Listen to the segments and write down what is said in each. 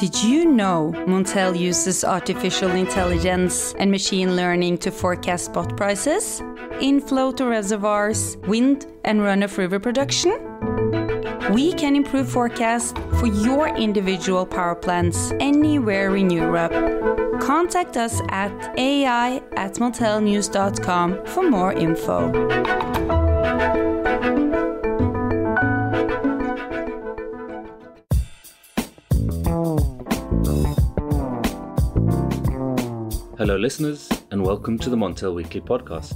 Did you know Montel uses artificial intelligence and machine learning to forecast spot prices, inflow to reservoirs, wind and run-off river production? We can improve forecast for your individual power plants anywhere in Europe. Contact us at ai@montelnews.com for more info. Hello listeners, and welcome to the Montel Weekly Podcast.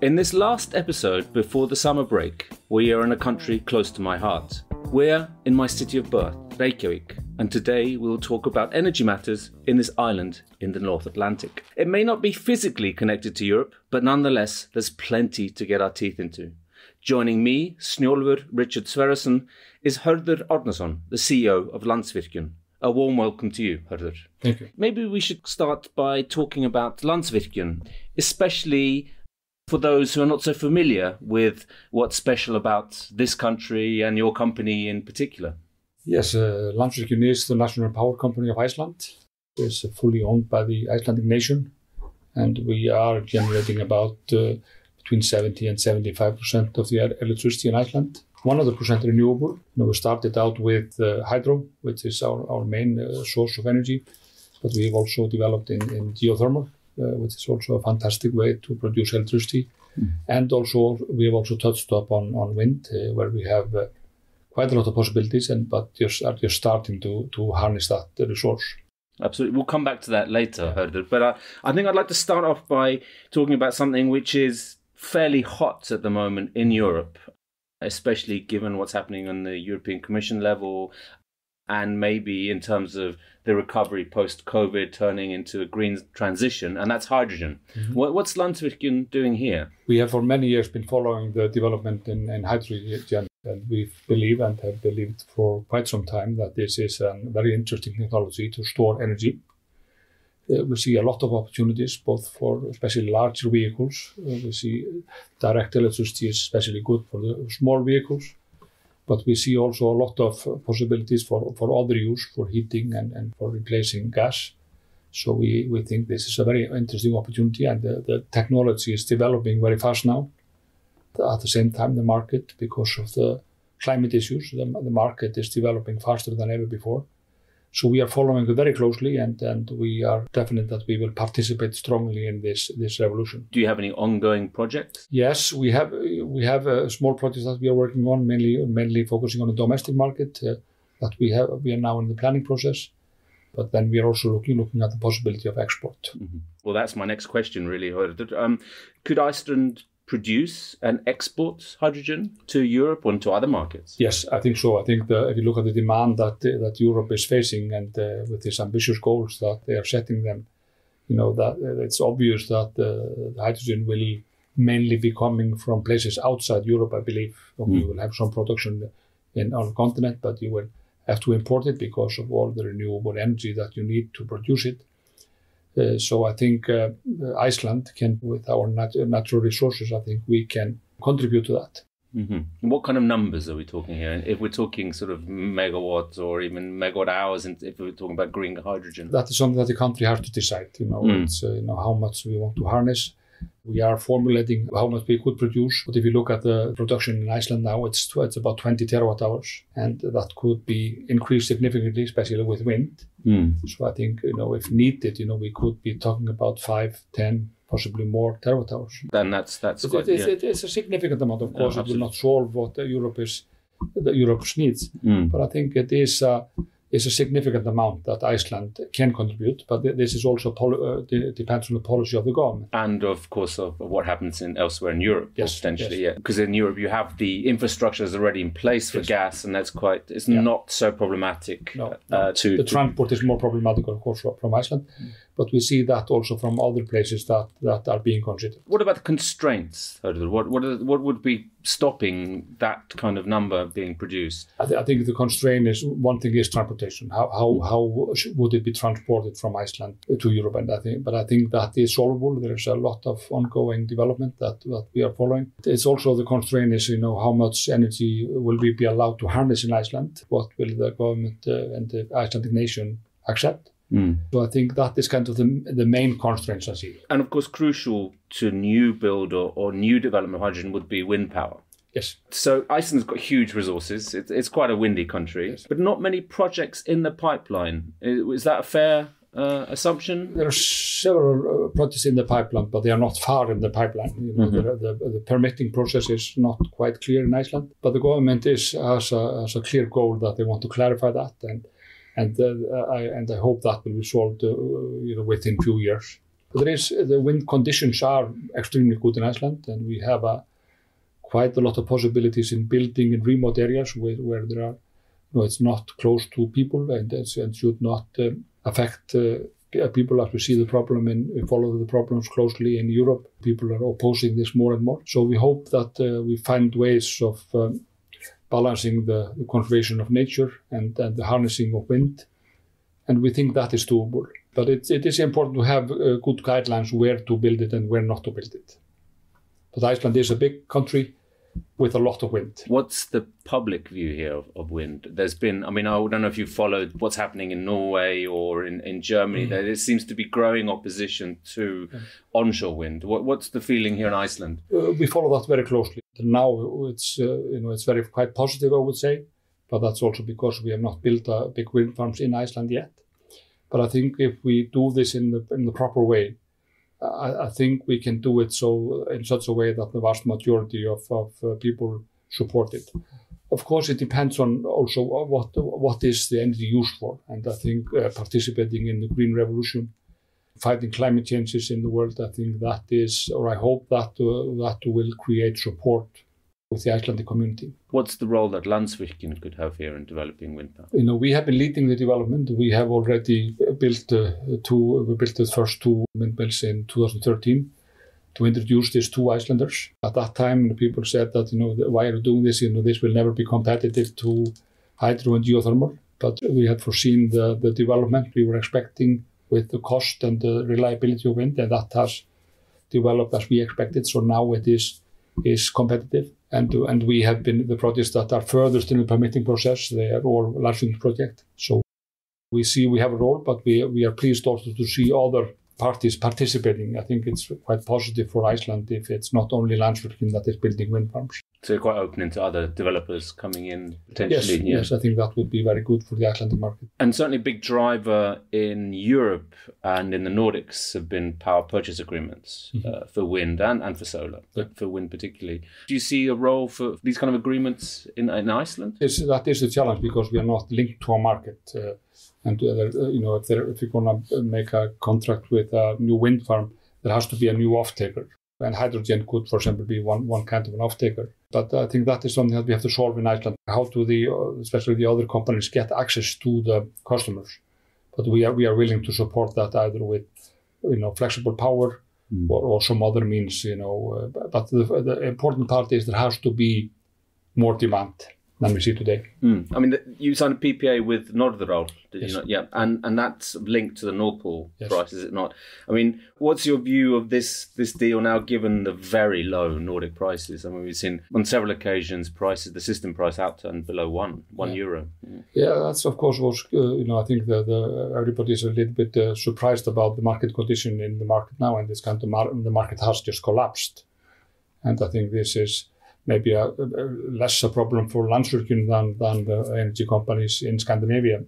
In this last episode before the summer break, we are in a country close to my heart. We're in my city of birth, Reykjavik, and today we will talk about energy matters in this island in the North Atlantic. It may not be physically connected to Europe, but nonetheless, there's plenty to get our teeth into. Joining me, Snjolfur Richard Sverrisson, is Hordur Arnarson, the CEO of Landsvirkjun. A warm welcome to you, Hordur. Thank you. Maybe we should start by talking about Landsvirkjun, especially for those who are not so familiar with what's special about this country and your company in particular. Yes, Landsvirkjun is the national power company of Iceland. It's fully owned by the Icelandic nation, and we are generating about between 70 and 75% of the electricity in Iceland. 100% renewable. We started out with hydro, which is our main source of energy, but we've also developed in geothermal, which is also a fantastic way to produce electricity. And also we have also touched up on wind, where we have quite a lot of possibilities, but are just starting to harness that resource. Absolutely. We'll come back to that later, Hordur. But I think I'd like to start off by talking about something which is fairly hot at the moment in Europe, especially given what's happening on the European Commission level and maybe in terms of the recovery post-COVID turning into a green transition, and that's hydrogen. Mm-hmm. What's Landsvirkjun doing here? We have for many years been following the development in hydrogen, and we believe and have believed for quite some time that this is a very interesting technology to store energy. We see a lot of opportunities, both for especially larger vehicles. We see direct electricity is especially good for the small vehicles, but we see also a lot of possibilities for other use, for heating and for replacing gas. So we think this is a very interesting opportunity, and the technology is developing very fast now. At the same time, the market, because of the climate issues, the market is developing faster than ever before. So we are following it very closely, and we are definite that we will participate strongly in this revolution. Do you have any ongoing projects? Yes, we have a small project that we are working on, mainly focusing on the domestic market that we are now in the planning process. But then we are also looking at the possibility of export. Mm-hmm. Well, that's my next question, really. Could Iceland produce and export hydrogen to Europe or to other markets? Yes, I think so. I think if you look at the demand that Europe is facing, and with these ambitious goals that they are setting them, that it's obvious that the hydrogen will mainly be coming from places outside Europe, I believe. You will have some production on the continent, but you will have to import it because of all the renewable energy that you need to produce it. So I think Iceland can, with our natural resources, I think we can contribute to that. Mm-hmm. What kind of numbers are we talking here? If we're talking sort of megawatts or even megawatt hours, and if we're talking about green hydrogen? That is something that the country has to decide. It's how much we want to harness. We are formulating how much we could produce, but if you look at the production in Iceland now, it's about 20 terawatt hours, and that could be increased significantly, especially with wind. So I think, if needed, we could be talking about 5, 10, possibly more terawatt hours. Then that's quite, it's a significant amount. Of course, it will not solve what Europe's needs, but I think it is a significant amount that Iceland can contribute, but this is also depends on the policy of the government. And of course of what happens elsewhere in Europe, potentially, yeah. Because in Europe you have the infrastructure is already in place for gas, and that's not so problematic. The transport is more problematic, of course, from Iceland, But we see that also from other places that are being considered. What about the constraints, Hordur? What would be stopping that kind of number being produced? I think the constraint is, one thing is transportation. How would it be transported from Iceland to Europe? And I think that is solvable. There is a lot of ongoing development that we are following. It's also the constraint is, how much energy will we be allowed to harness in Iceland? What will the government and the Icelandic nation accept? So I think that is kind of the main constraints I see. And of course, crucial to new build or new development of hydrogen would be wind power. Yes. So Iceland's got huge resources. It's quite a windy country, yes. But not many projects in the pipeline. Is that a fair assumption? There are several projects in the pipeline, but they are not far in the pipeline. The permitting process is not quite clear in Iceland, but the government has a clear goal that they want to clarify that, and I hope that will be solved within few years. But the wind conditions are extremely good in Iceland, and we have quite a lot of possibilities in building in remote areas where there are, it's not close to people and should not affect people as we see the problem and follow the problems closely in Europe. People are opposing this more and more. So we hope that we find ways of balancing the conservation of nature and the harnessing of wind. And we think that is doable. But it is important to have good guidelines where to build it and where not to build it. But Iceland is a big country with a lot of wind. What's the public view here of wind? There's been, I don't know if you've followed what's happening in Norway or in Germany. There seems to be growing opposition to onshore wind. What's the feeling here in Iceland? We follow that very closely. Now it's very quite positive, I would say, but that's also because we have not built big wind farms in Iceland yet. But I think if we do this in the proper way, I think we can do it in such a way that the vast majority of people support it. Of course, it depends on also what is the energy used for. And I think participating in the green revolution, fighting climate changes in the world, I think that is, or I hope that will create support with the Icelandic community. What's the role that Landsvirkjun could have here in developing wind power? We have been leading the development. We have already built the first two windmills in 2013 to introduce this to Icelanders. At that time, the people said that, why are you doing this? This will never be competitive to hydro and geothermal. But we had foreseen the development we were expecting with the cost and the reliability of wind, and that has developed as we expected. So now it is competitive. And we have been the projects that are furthest in the permitting process. They are all Landsvirkjun projects. So we see we have a role, but we are pleased also to see other parties participating. I think it's quite positive for Iceland if it's not only Landsvirkjun that is building wind farms. So you're quite open to other developers coming in potentially? Yes, I think that would be very good for the Icelandic market. And certainly a big driver in Europe and in the Nordics have been power purchase agreements for wind and for solar, but for wind particularly. Do you see a role for these kind of agreements in Iceland? That is the challenge because we are not linked to a market. If you're going to make a contract with a new wind farm, there has to be a new off-taker. And hydrogen could, for example, be one kind of an off-taker. But I think that is something that we have to solve in Iceland. How do especially the other companies get access to the customers? But we are willing to support that either with, flexible power or some other means, But the important part is there has to be more demand than we see today. You signed a PPA with Norðurál, did yes. you not? Yeah, and that's linked to the Nord Pool price, is it not? What's your view of this deal now, given the very low Nordic prices? We've seen on several occasions the system price outturned below one euro. Yeah, that's of course was, I think everybody is a little bit surprised about the market condition in the market now, and this kind of the market has just collapsed. And I think this is maybe less a problem for Landsvirkjun than the energy companies in Scandinavia,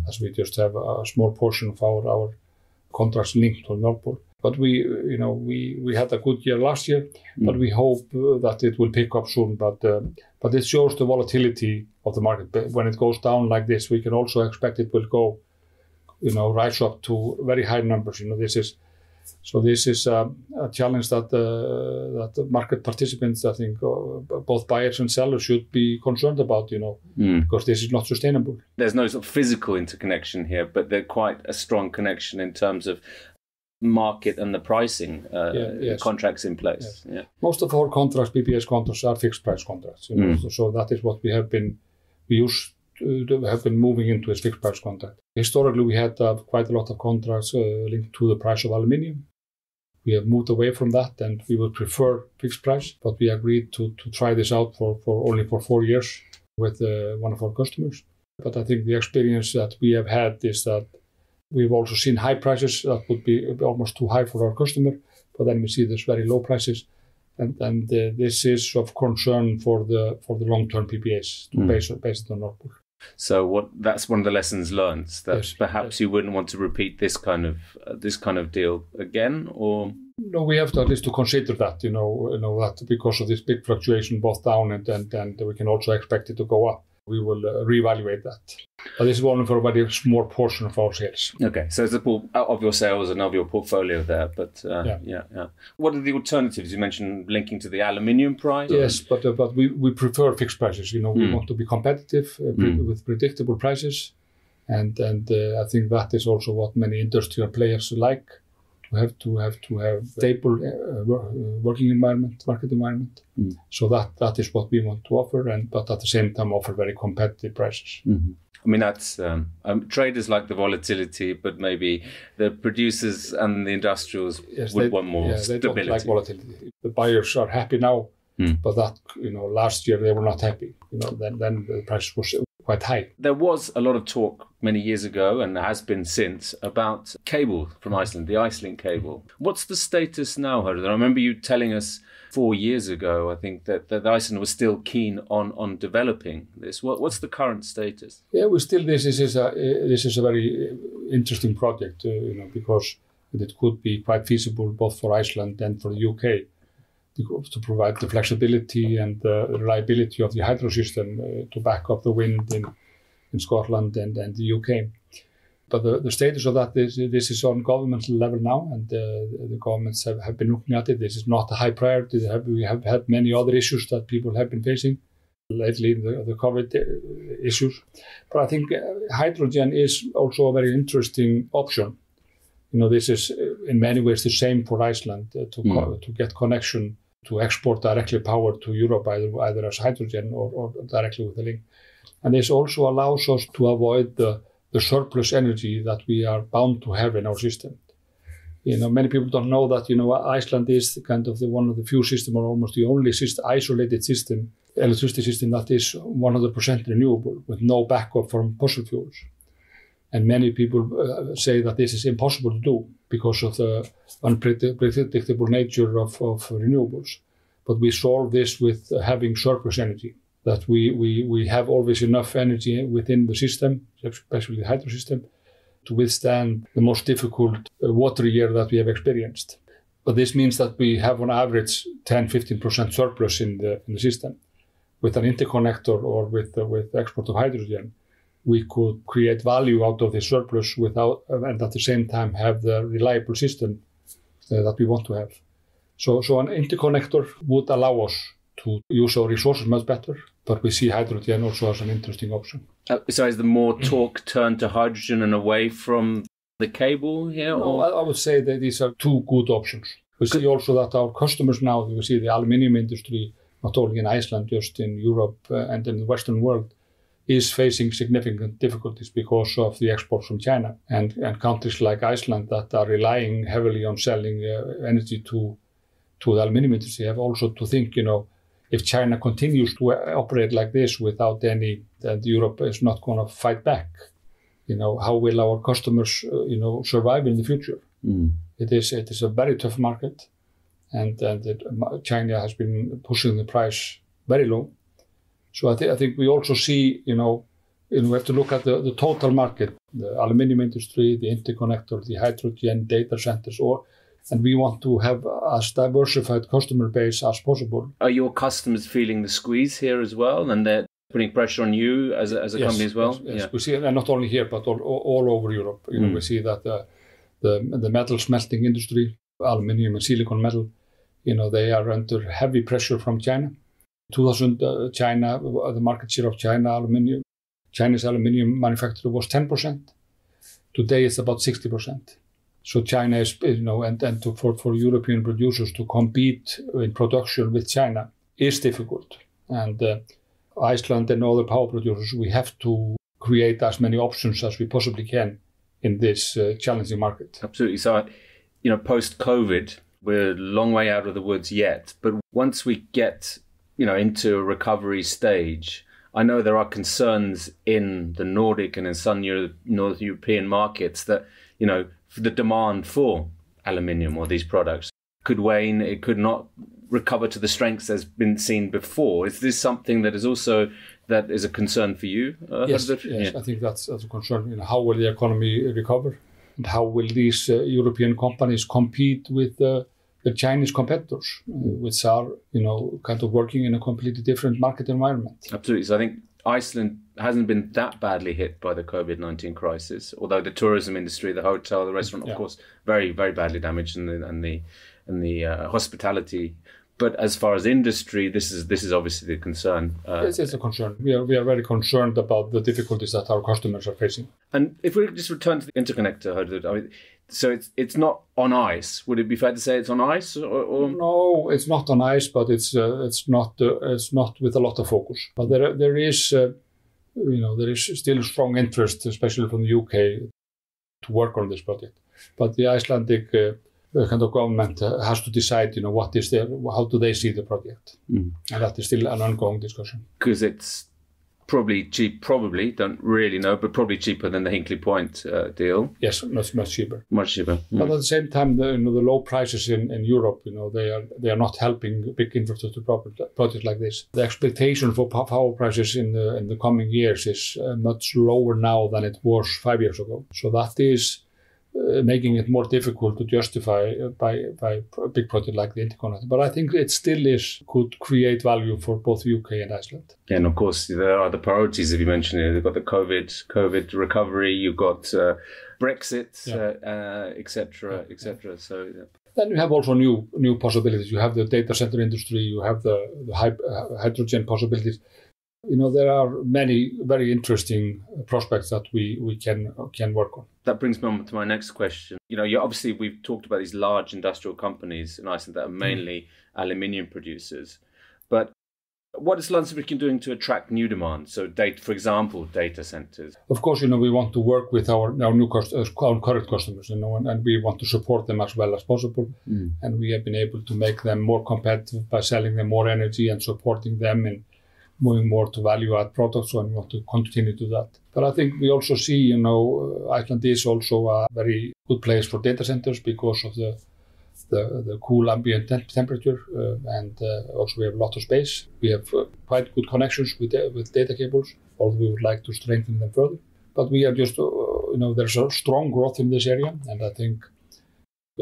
as we just have a small portion of our contracts linked to Nord Pool. But we had a good year last year, but we hope that it will pick up soon. But it shows the volatility of the market. But when it goes down like this, we can also expect it will go, rise up to very high numbers. This is a challenge that the market participants, I think, both buyers and sellers should be concerned about, because this is not sustainable. There's no sort of physical interconnection here, but there's quite a strong connection in terms of market and the pricing contracts in place. Yes. Yeah. Most of our contracts, PPAs contracts, are fixed price contracts. So that is what we have been moving into as fixed price contract. Historically, we had quite a lot of contracts linked to the price of aluminium. We have moved away from that, and we would prefer fixed price. But we agreed to try this out for only 4 years with one of our customers. But I think the experience that we have had is that we've also seen high prices that would be almost too high for our customer, but then we see there's very low prices, and this is of concern for the long-term PPAs to base it on Nord Pool. So that's one of the lessons learned, that perhaps you wouldn't want to repeat this kind of deal again, or no, we have to at least to consider that, that because of this big fluctuation both down and we can also expect it to go up. We will reevaluate that. But this is only for a very small portion of our sales. Okay, so it's of your sales and of your portfolio there. But yeah. What are the alternatives? You mentioned linking to the aluminium price. Yes, but we prefer fixed prices. We want to be competitive with predictable prices, and I think that is also what many industrial players like. To have stable working environment, market environment. So that is what we want to offer, but at the same time offer very competitive prices. Mm-hmm. I mean, that's traders like the volatility, but maybe the producers and the industrials would want more stability. They don't like volatility. The buyers are happy now, but that last year they were not happy. Then the price was quite high. There was a lot of talk many years ago, and there has been since, about cable from Iceland, the Iceland cable. What's the status now, Hordur? I remember you telling us 4 years ago, I think, that Iceland was still keen on developing this. What's the current status? Yeah, this is a very interesting project, because it could be quite feasible both for Iceland and for the UK. To provide the flexibility and the reliability of the hydro system to back up the wind in Scotland and the UK. But the status of that this is on governmental level now, and the governments have been looking at it. This is not a high priority. We have had many other issues that people have been facing lately, the COVID issues. But I think hydrogen is also a very interesting option. This is in many ways the same for Iceland to get connection to export directly power to Europe, either as hydrogen or directly with the link. And this also allows us to avoid the surplus energy that we are bound to have in our system. Many people don't know that, Iceland is kind of one of the few systems, or almost the only isolated electricity system that is 100% renewable with no backup from fossil fuels. And many people say that this is impossible to do because of the unpredictable nature of renewables. But we solve this with having surplus energy, that we have always enough energy within the system, especially the hydro system, to withstand the most difficult water year that we have experienced. But this means that we have on average 10-15% surplus in the system. With an interconnector or with export of hydrogen, we could create value out of the surplus and at the same time have the reliable system that we want to have. So an interconnector would allow us to use our resources much better, but we see hydrogen also as an interesting option. So is the more talk turned to hydrogen and away from the cable here? No, I would say that these are two good options. We see also that our customers now, we see the aluminium industry, not only in Iceland, just in Europe and in the Western world, is facing significant difficulties because of the exports from China and countries like Iceland that are relying heavily on selling energy to the aluminium industry have also to think, if China continues to operate like this without any, that Europe is not going to fight back. How will our customers, survive in the future? It is a very tough market, and China has been pushing the price very low. So I think we also see, we have to look at the total market, the aluminium industry, the interconnector, the hydrogen, data centers, and we want to have as diversified customer base as possible. Are your customers feeling the squeeze here as well, and they're putting pressure on you as a company as well? Yes. We see it, and not only here, but all over Europe. We see that the metal smelting industry, aluminium and silicon metal, they are under heavy pressure from China. 2000, China, the market share of Chinese aluminium manufacturer was 10%. Today it's about 60%. So China is, for European producers to compete in production with China is difficult. And Iceland and other power producers, we have to create as many options as we possibly can in this challenging market. Absolutely. So, post-COVID, we're a long way out of the woods yet. But once we get, into a recovery stage, I know there are concerns in the Nordic and in some North European markets that, the demand for aluminium or these products could wane. It could not recover to the strengths that's been seen before. Is this something that is a concern for you? Yes, yeah. I think that's a concern. How will the economy recover? And how will these European companies compete with the Chinese competitors, which are, kind of working in a completely different market environment? Absolutely. So I think Iceland hasn't been that badly hit by the COVID-19 crisis, although the tourism industry, the hotel, the restaurant, of course, very, very badly damaged, and the hospitality. But as far as industry, this is obviously the concern. It's a concern. We are very concerned about the difficulties that our customers are facing. And if we just return to the interconnector, Hordur, so it's not on ice. Would it be fair to say it's on ice? Or? No, it's not on ice, but it's not with a lot of focus. But there is still strong interest, especially from the UK, to work on this project. But the Icelandic kind of government has to decide, what is how do they see the project, and that is still an ongoing discussion. Because it's probably cheap, don't really know, but probably cheaper than the Hinkley Point deal. Yes, much cheaper. Much cheaper. But at the same time, the low prices in Europe, they are not helping big infrastructure projects like this. The expectation for power prices in the coming years is much lower now than it was 5 years ago. So that is making it more difficult to justify by a big project like the interconnector. But I think it still could create value for both UK and Iceland. Yeah, and of course there are the priorities, if you mentioned it. You've got the COVID recovery, you've got Brexit, etc., etc. So. Yeah. Then you have also new possibilities. You have the data center industry. You have the hydrogen possibilities. There are many very interesting prospects that we can work on. That brings me on to my next question. Obviously we've talked about these large industrial companies in Iceland that are mainly aluminium producers. But what is Landsvirkjun doing to attract new demand? So, for example, data centers. Of course, we want to work with our current customers, and we want to support them as well as possible. And we have been able to make them more competitive by selling them more energy and supporting them in moving more to value-add products, and we want to continue to do that. But I think we also see, Iceland is also a very good place for data centers because of the cool ambient temperature, and also we have a lot of space. We have quite good connections with data cables, although we would like to strengthen them further. But we are just, there's a strong growth in this area, and I think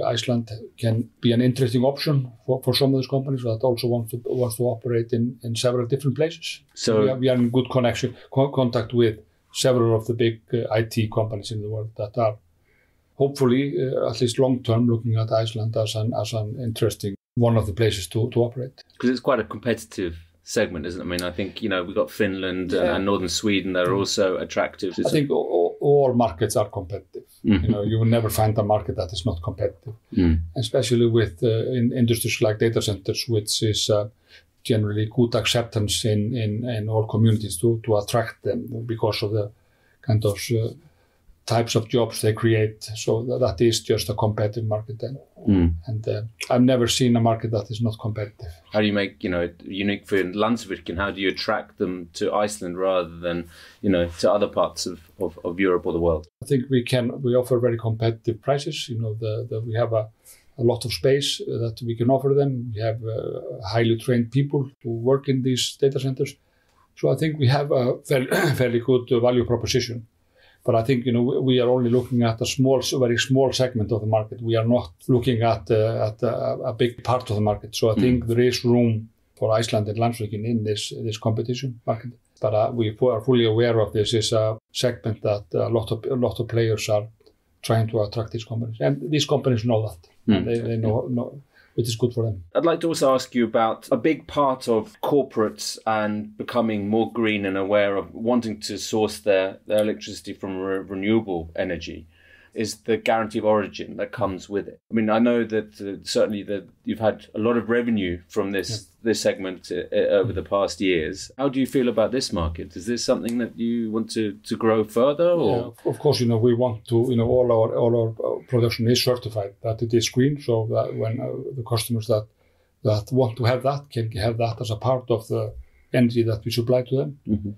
Iceland can be an interesting option for some of these companies that also wants to operate in several different places. So we are in good contact with several of the big IT companies in the world that are hopefully, at least long term, looking at Iceland as an interesting one of the places to operate. Because it's quite a competitive segment, isn't it? I mean, I think, we've got Finland and northern Sweden that are also attractive. I think all markets are competitive. You will never find a market that is not competitive, especially with in industries like data centers, which is generally good acceptance in all communities to attract them because of the kind of types of jobs they create. So that is just a competitive market then. And I've never seen a market that is not competitive. How do you make, unique for Landsvirkjun? How do you attract them to Iceland rather than, to other parts of Europe or the world? I think we offer very competitive prices. We have a lot of space that we can offer them. We have highly trained people who work in these data centers. So I think we have a fairly good value proposition. But I think, we are only looking at a very small segment of the market. We are not looking at a big part of the market. So I think there is room for Iceland and Landsvirkjun in this competition market. But we are fully aware of this is a segment that a lot of players are trying to attract these companies. And these companies know that. They know it is good for them. I'd like to also ask you about a big part of corporates and becoming more green and aware of wanting to source their electricity from renewable energy. is the guarantee of origin that comes with it. I mean, I know that certainly that you've had a lot of revenue from this segment over the past years. How do you feel about this market? Is this something that you want to grow further? Or? Yeah, of course, we want to, all our production is certified that it is green, so that when the customers that want to have that can have that as a part of the energy that we supply to them. Mm-hmm.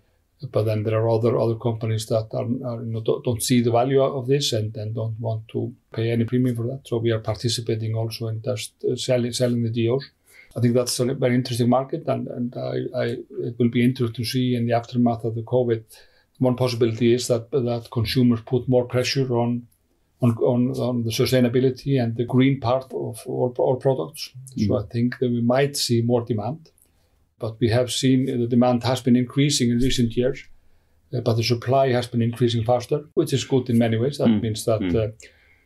But then there are other companies that don't see the value of this and don't want to pay any premium for that. So we are participating also in just selling the GOs. I think that's a very interesting market, and it will be interesting to see in the aftermath of the COVID. One possibility is that consumers put more pressure on the sustainability and the green part of our products. Mm-hmm. So I think that we might see more demand. But we have seen the demand has been increasing in recent years, but the supply has been increasing faster, which is good in many ways. That means that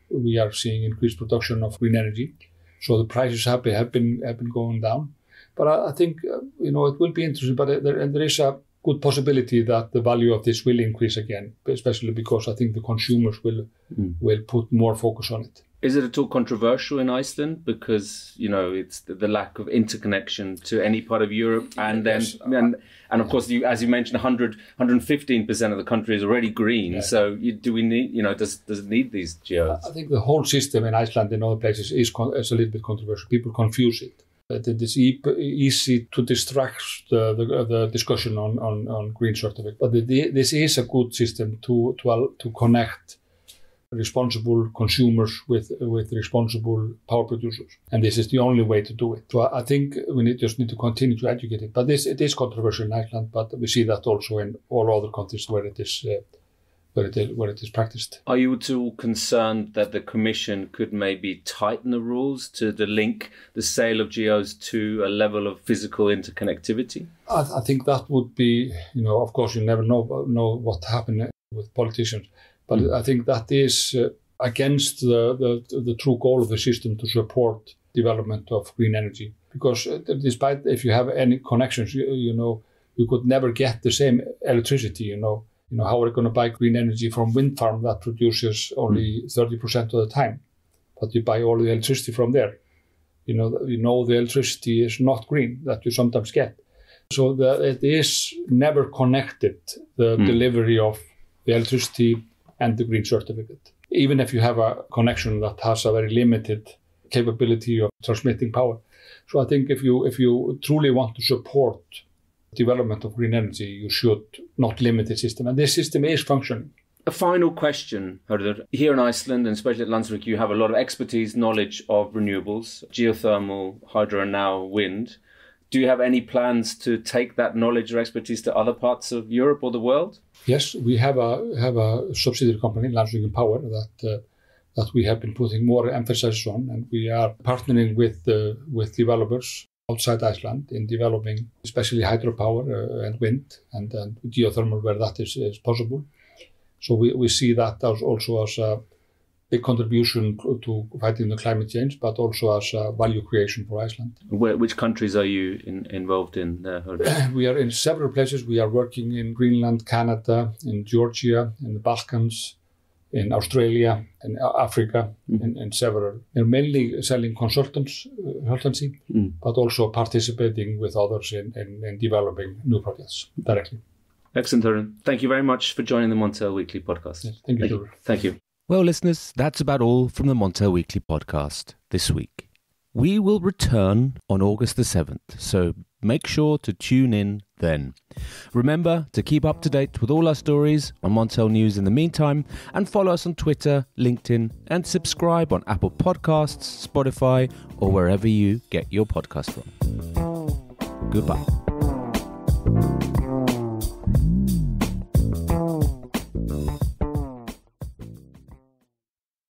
we are seeing increased production of green energy. So the prices have been going down. But I think it will be interesting. But there is a good possibility that the value of this will increase again, especially because I think the consumers will put more focus on it. Is it at all controversial in Iceland because it's the lack of interconnection to any part of Europe, and then and of course as you mentioned, 115% of the country is already green. Yeah. So do we need does it need these geos? I think the whole system in Iceland and other places is a little bit controversial. People confuse it. It is easy to distract the discussion on green certificate, but this is a good system to connect responsible consumers with responsible power producers, and this is the only way to do it. So I think we just need to continue to educate it. But it is controversial in Iceland, but we see that also in all other countries where it is practiced. Are you at all concerned that the Commission could maybe tighten the rules to link the sale of GOs to a level of physical interconnectivity? I think that would be, of course, you never know what happened with politicians. But I think that is against the true goal of the system to support development of green energy. Because despite if you have any connections, you could never get the same electricity. How are you going to buy green energy from wind farm that produces only 30% of the time? But you buy all the electricity from there. The electricity is not green that you sometimes get. So it is never connected, the delivery of the electricity and the green certificate. Even if you have a connection that has a very limited capability of transmitting power. So I think if you truly want to support development of green energy, you should not limit the system. And this system is functioning. A final question, Hordur. Here in Iceland, and especially at Landsvirkjun, you have a lot of expertise, knowledge of renewables, geothermal, hydro, and now wind. Do you have any plans to take that knowledge or expertise to other parts of Europe or the world? Yes, we have a subsidiary company, Landsvirkjun Power, that we have been putting more emphasis on, and we are partnering with developers outside Iceland in developing especially hydropower and wind and geothermal where that is possible. So we see that also as a big contribution to fighting the climate change, but also as a value creation for Iceland. Which countries are you involved in there? We are in several places. We are working in Greenland, Canada, in Georgia, in the Balkans, in Australia, in Africa, in several. We're mainly selling consultancy, but also participating with others in developing new projects directly. Excellent, Hordur. Thank you very much for joining the Montel Weekly podcast. Yes, thank you. Thank you. Well, listeners, that's about all from the Montel Weekly podcast this week. We will return on August the 7th, so make sure to tune in then. Remember to keep up to date with all our stories on Montel News in the meantime, and follow us on Twitter, LinkedIn, and subscribe on Apple Podcasts, Spotify, or wherever you get your podcast from. Goodbye.